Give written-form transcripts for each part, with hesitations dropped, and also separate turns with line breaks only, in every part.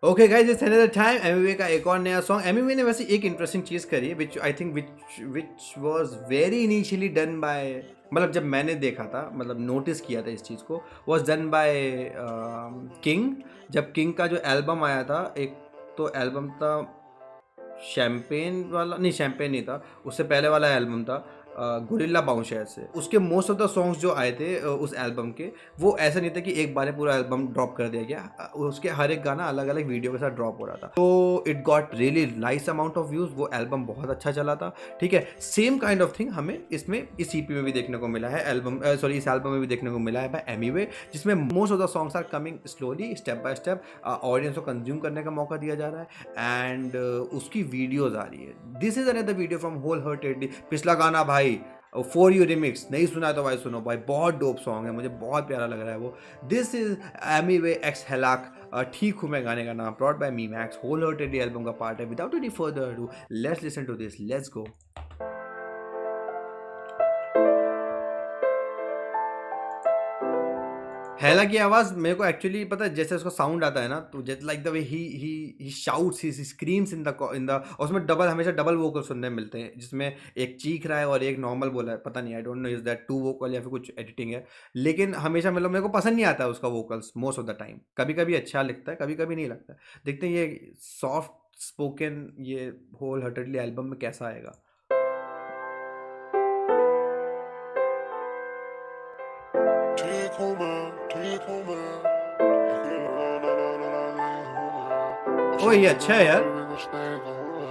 Okay guys, it's another time एमवीवे का एक और नया सॉन्ग। एमवीवे ने वैसे एक इंटरेस्टिंग चीज़ करी है which I think which was very initially done by, मतलब जब मैंने देखा था, मतलब नोटिस किया था इस चीज़ को, वाज डन बाय किंग। जब किंग का जो एल्बम आया था, एक तो एल्बम था शैम्पेन वाला, नहीं शैम्पेन नहीं था, उससे पहले वाला एल्बम था गुरिल्ला बाउंड शायद से। उसके मोस्ट ऑफ द सॉन्ग्स जो आए थे उस एल्बम के, वो ऐसा नहीं था कि एक बार में पूरा एल्बम ड्रॉप कर दिया गया। उसके हर एक गाना अलग अलग वीडियो के साथ ड्रॉप हो रहा था, तो it got really nice amount of views. वो एल्बम बहुत अच्छा चला था। ठीक है, सेम काइंड ऑफ थिंग हमें इसमें इस ईपी में भी देखने को मिला है, एल्बम सॉरी इस एल्बम में भी देखने को मिला है बाय एमीवे, जिसमें most of the songs are coming slowly, step by step, audience को कंज्यूम करने का मौका दिया जा रहा है, एंड उसकी वीडियोज आ रही है। This is another video from whole heartedly. पिछला गाना भाई फॉर यू रिमिक्स, नहीं सुना है तो भाई सुनो भाई, बहुत डोप सॉन्ग है, मुझे बहुत प्यारा लग रहा है वो। दिस इज एमीवे एक्स हेलाक, ठीक हूँ मैं गाने का नाम, brought by me Max, whole heartedly album का पार्ट है। Without any further ado, let's listen to this, let's go. हैला की आवाज़ मेरे को एक्चुअली पता है, जैसे उसका साउंड आता है ना, तो just like the way he shouts, he screams in the, और उसमें डबल, हमेशा डबल वोकल सुनने मिलते हैं, जिसमें एक चीख रहा है और एक नॉर्मल बोला है। पता नहीं, I don't know is that too vocal या फिर कुछ एडिटिंग है, लेकिन हमेशा मतलब मेरे को पसंद नहीं आता है उसका vocals most of the time. कभी कभी अच्छा लगता है, कभी कभी नहीं लगता है। देखते हैं ये सॉफ्ट स्पोकन ये होल हार्टेडली एल्बम में कैसा आएगा।
ठीक हूँ मैं, ठीक हूँ मैं, अकेला ना ना ना ना नहीं हूँ मैं,
ओ ये
अफसोस
अच्छा
है
है यार।
फिर भी कुछ नहीं कहूँ मैं,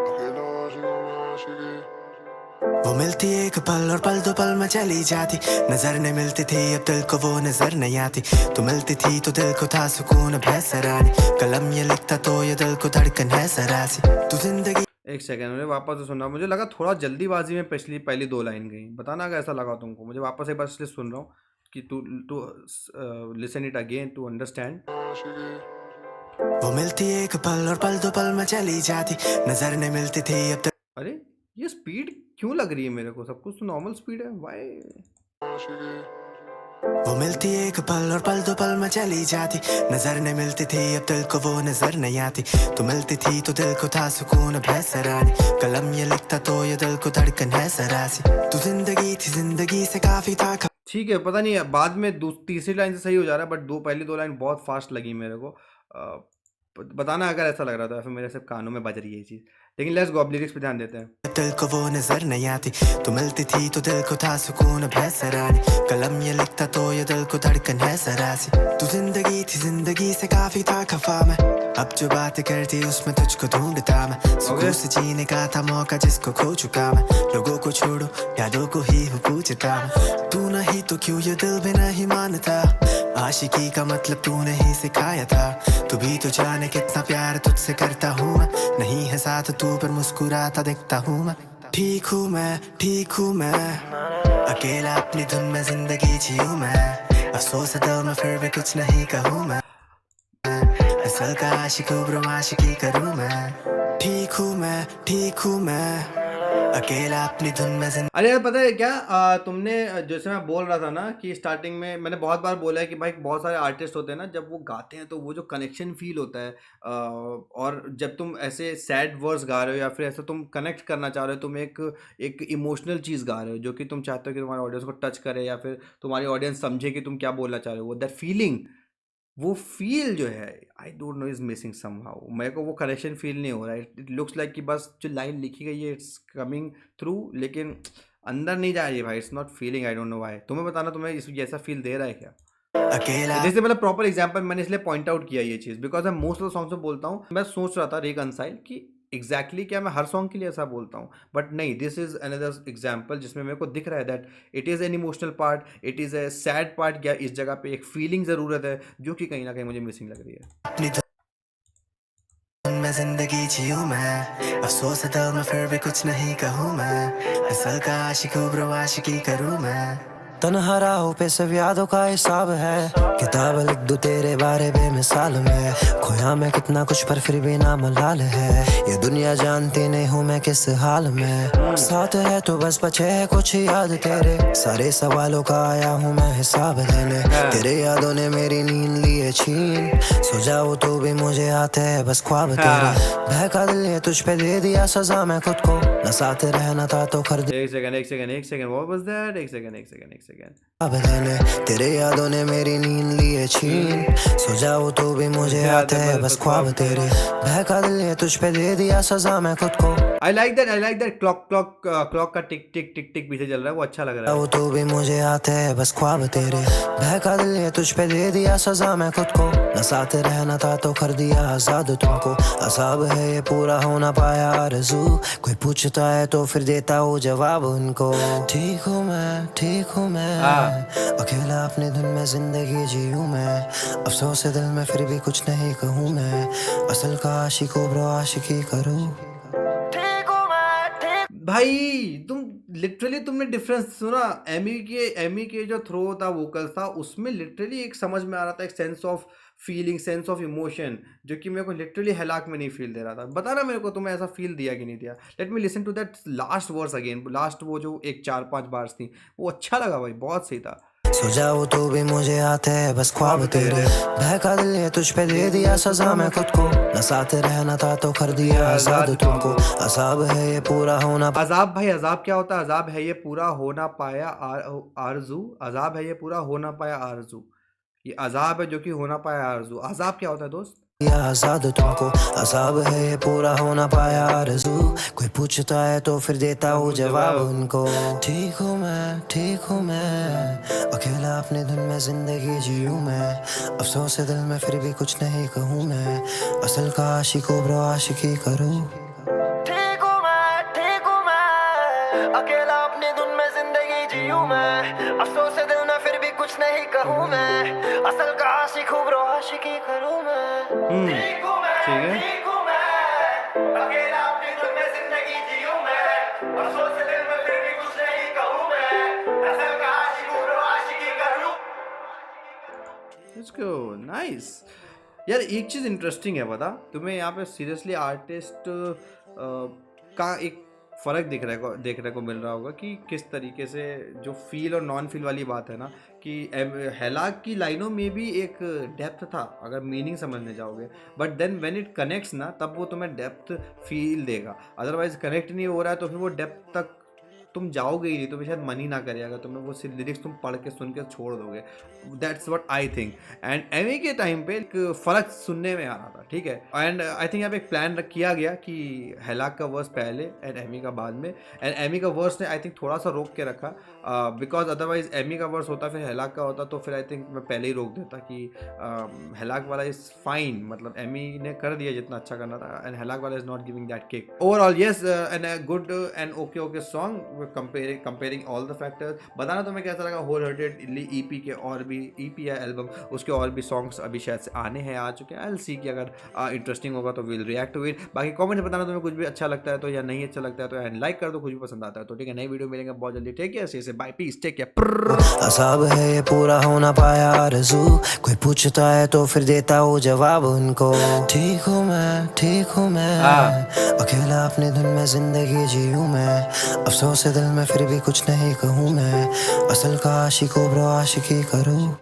अकेला आशिक हूँ मैं आशिकी।
वो मिलती एक पल और पल दो पल में चली जाती, नजर नहीं मिलती थी अब दिल को वो नजर नहीं आती। तू मिलती थी तो दिल को था सुकून अब है सराहनी, कलम ये लिखता तो ये दिल को धड़कन है सरासी। तू जिंदगी
एक सेकंड, मुझे वापस से सुनना, मुझे लगा थोड़ा जल्दीबाजी में पिछली पहली दो लाइन गई। बताना अगर ऐसा लगा तुमको। मुझे वापस एक बार इसलिए सुन रहा हूँ कि तू to listen it again to understand.
वो मिलती एक पल और पल दो पल में चली जाती, नजर नहीं मिलती थी अब
अरे ये स्पीड क्यों लग रही है मेरे को? सब कुछ तो नॉर्मल स्पीड है, वाई?
वो मिलती एक पल और पल दो पल में चली जाती, नजर नहीं मिलती थी अब दिल को वो नजर नहीं आती। तू मिलती थी तो दिल को था सुकून अब है सराहनी, कलम ये लिखता तो ये दिल को धड़कन है सरासी। तू जिंदगी थी जिंदगी से काफी था
ठीक है, पता नहीं बाद में तीसरी लाइन से सही हो जा रहा है, बट पहली दो लाइन बहुत फास्ट लगी मेरे को। बताना अगर ऐसा लग रहा था, फिर मेरे सिर्फ कानों में बज रही है ये चीज़। लेकिन लेट्स गो, अब लिरिक्स पे ध्यान देते हैं।
दिल को वो नजर नहीं आती। तू मिलती थी तो दिल को था सुकून अब है सराहनी, कलम ये लिखता तो ये दिल को धड़कन है सरासी। तू जिंदगी थी जिंदगी से काफी था खफा मैं, अब जो बात करती उसमें तुझको ढूंढता मैं। सुकून से जीने का था मौका जिसको खो चुका मैं, लोगों को छोड़ो यादों को ही हूँ पूछता मैं। तू नहीं तो क्यों ये दिल भी नहीं मानता, आशिकी का मतलब तूने ही सिखाया था। तू भी तो जाने कितना प्यार तुझसे करता हूँ मैं, नहीं है साथ तू पर मुस्कुराता दिखता हूँ मैं। ठीक हूँ मैं, ठीक हूँ मैं, अकेला अपनी धुन में जिंदगी जीऊँ मैं, अफसोस है दिल में फिर भी कुछ नहीं कहूँ मैं, असल का आशिक हूँ ब्रो आशिकी करूँ मैं। ठीक हूँ मैं, ठीक हूँ मैं, अकेला अपनी धुन में
अरे यार पता है क्या, तुमने जैसे मैं बोल रहा था ना कि स्टार्टिंग में मैंने बहुत बार बोला है कि भाई बहुत सारे आर्टिस्ट होते हैं ना, जब वो गाते हैं तो वो जो कनेक्शन फील होता है, और जब तुम ऐसे सैड वर्ड्स गा रहे हो या फिर ऐसा तुम कनेक्ट करना चाह रहे हो, तुम एक एक इमोशनल चीज़ गा रहे हो जो कि तुम चाहते हो कि तुम्हारे ऑडियंस को टच करे या फिर तुम्हारी ऑडियंस समझे कि तुम क्या बोलना चाह रहे हो, दैट फीलिंग, वो फ़ील जो है, आई don't no is missing somehow. मेरे को वो कनेक्शन फ़ील नहीं हो रहा है। इट लुक्स लाइक कि बस जो लाइन लिखी गई है इट्स कमिंग थ्रू, लेकिन अंदर नहीं जा रही है भाई। It's not feeling, I don't know why. तुम्हें बताना, तुम्हें इस जैसा फ़ील दे रहा है क्या?
अकेला
जैसे मतलब प्रॉपर एग्जांपल मैंने इसलिए पॉइंट आउट किया ये चीज़, बिकॉज़ मैं मोस्ट ऑफ द सॉन्ग्स में बोलता हूँ। मैं सोच रहा था रिकंसाइल कि एग्जैक्टली क्या मैं हर सॉन्ग के लिए ऐसा बोलता हूँ, बट नहीं, दिस इज़ अनदर एग्जांपल जिसमें मेरे को दिख रहा है that it is an emotional part, it is a sad part, या इस जगह पे एक फीलिंग ज़रूरत है जो कि कहीं ना कहीं मुझे मिसिंग लग रही है।
अपनी धुन में जिंदगी जीऊँ मैं, अफसोस है दिल में फिर भी कुछ नहीं कहूँ मैं, असल का आशिक हूँ ब्रो आशिकी करूँ मैं। तन्हा राहों पे सब यादों का हिसाब है, किताब लिख दूं तेरे बारे बेमिसाल में, खोया मैं कितना कुछ पर फिर भी ना मलाल है, ये दुनिया जानती नहीं हूँ मैं किस हाल में, साथ है तो बस बचे है कुछ याद तेरे, सारे सवालों का आया हूँ मैं हिसाब देने, तेरे यादों ने मेरी नींद लिए छीन, सो जाओ तो भी मुझे आते है बस ख्वाब तेरे, बहका दिल ये तुझ पे दे दिया सजा मैं खुद को, न साथ रहना था तो कर
एक सेकंड, what was that? एक सेकंड।
अब देने, तेरे यादों ने मेरी नींद लिए छीन, सो जाओ तो भी मुझे आते है बस ख्वाब तेरे, बहका दिल ये तुझ पे दे दिया सजा मैं खुद को,
I like that क्लॉक का टिक टिक टिक टिक पीछे चल रहा है, वो अच्छा लग रहा है।
वो तो भी मुझे आते है बस ख्वाब तेरे, बहका दिल ये तुझ पे दे दिया सजा मैं खुद को, न साथ रहना था तो कर दिया आजाद तुमको, असाब है ये पूरा हो ना पाया आरज़ू, कोई पूछता है तो फिर देता हूँ जवाब उनको, ठीक हूँ मैं अकेला अपने धुन में जिंदगी जीऊं मैं, अफसोस है दिल में फिर भी कुछ नहीं कहूँ मैं, असल का आशिको ब्रो आशिकी करूँ,
भाई तुमने डिफरेंस सुना। एमी के जो थ्रो था वोकल था उसमें लिटरली एक समझ में आ रहा था, एक sense of feeling, sense of emotion, जो कि मेरे को लिटरली हैलाक में नहीं फील दे रहा था। बताना मेरे को तुम्हें ऐसा फील दिया कि नहीं दिया। Let me listen to that last verse again, last वो जो एक 4-5 बार्स थी, वो अच्छा लगा भाई, बहुत सही था।
सो जाओ तो भी मुझे आते है बस ख्वाब तेरे, बहका दिल ये तुझ पे दे दिया सजा मैं खुद को, न साथ रहना था तो कर दिया आजाद तुमको, अजाब है ये पूरा होना।
अजाब भाई, अजाब क्या होता है? अजाब है ये पूरा हो ना पाया आरजू, अजाब है ये पूरा हो ना पाया आरजू, ये अजाब है जो कि हो ना पाया आरजू। अजाब क्या होता है दोस्त?
आजाद तुमको, अजाब है ये पूरा हो ना पाया आरज़ू, कोई पूछता है तो फिर देता हूँ जवाब उनको, ठीक हूँ मैं अकेला अपने धुन में जिंदगी जीऊं मैं, अफसोस है दिल में फिर भी कुछ नहीं कहूँ मैं, असल का आशिको ब्रो आशिकी करूँ, ठीक हूँ मैं अकेला अपने धुन में जिंदगी जीऊं मैं, अफसोस है दिल में फिर भी कुछ नहीं कहूँ मैं, असल का आशिक हूँ ब्रो आशिकी करूँ मैं,
ठीक है।
अकेला अपनी धुन में जिंदगी जीऊं मैं, अफसोस है दिल में फिर भी कुछ नहीं कहूँ मैं, असल का आशिक हूँ ब्रो आशिकी करूँ।
Let's go, nice। यार एक चीज़ इंटरेस्टिंग है, पता तुम्हें यहाँ पे सीरियसली आर्टिस्ट का एक फ़र्क देखने को मिल रहा होगा कि किस तरीके से जो फील और नॉन फील वाली बात है ना, कि हैलाक की लाइनों में भी एक डेप्थ था अगर मीनिंग समझने जाओगे, but then when it connects ना तब वो तुम्हें डेप्थ फील देगा, अदरवाइज कनेक्ट नहीं हो रहा है तो फिर वो डेप्थ तक तुम जाओगे ही नहीं, तुम्हें शायद मन ही ना करेगा, तुम्हें वो सिर्फ लिरिक्स तुम पढ़ के सुन के छोड़ दोगे। That's what I think. And Emi के टाइम पे एक फ़र्क सुनने में आ रहा था, ठीक है। एंड आई थिंक यहाँ पे एक प्लान किया गया कि हैलाक का वर्स पहले एंड एमी का बाद में, एंड एमी का वर्स ने आई थिंक थोड़ा सा रोक के रखा, बिकॉज अदरवाइज एमी का वर्स होता फिर हैलाक का होता, तो फिर आई थिंक मैं पहले ही रोक देता कि हैलाक वाला इज़ फाइन, मतलब एमी ने कर दिया जितना अच्छा करना था, एंड हैलाक वाला is not giving that kick overall. Yes, and good and okay song comparing all the factors. बताना तुम्हें कैसा लगा होल हार्टेडली ईपी के, और भी ईपी या एल्बम उसके और भी सॉन्ग्स अभी शायद से आने हैं, आ चुके हैं। आई विल सी कि अगर इंटरेस्टिंग होगा तो विल रिएक्ट टू इट। बाकी कमेंट में बताना तुम्हें कुछ भी अच्छा लगता है तो, या नहीं अच्छा लगता है तो, एंड लाइक कर दो कुछ भी पसंद आता है तो, ठीक है। नई वीडियो मिलेंगे बहुत जल्दी, ठीक है। से बाय, पीस, टेक केयर।
असाब है ये पूरा हो ना पाया आरज़ू, कोई पूछता है तो फिर देता हूँ जवाब उनको, ठीक हूँ मैं अकेला अपने धुन में जिंदगी जीऊं मैं, अफसोस है दिल में फिर भी कुछ नहीं कहूँ मैं, असल का आशिक हूँ ब्रो आशिकी करूँ।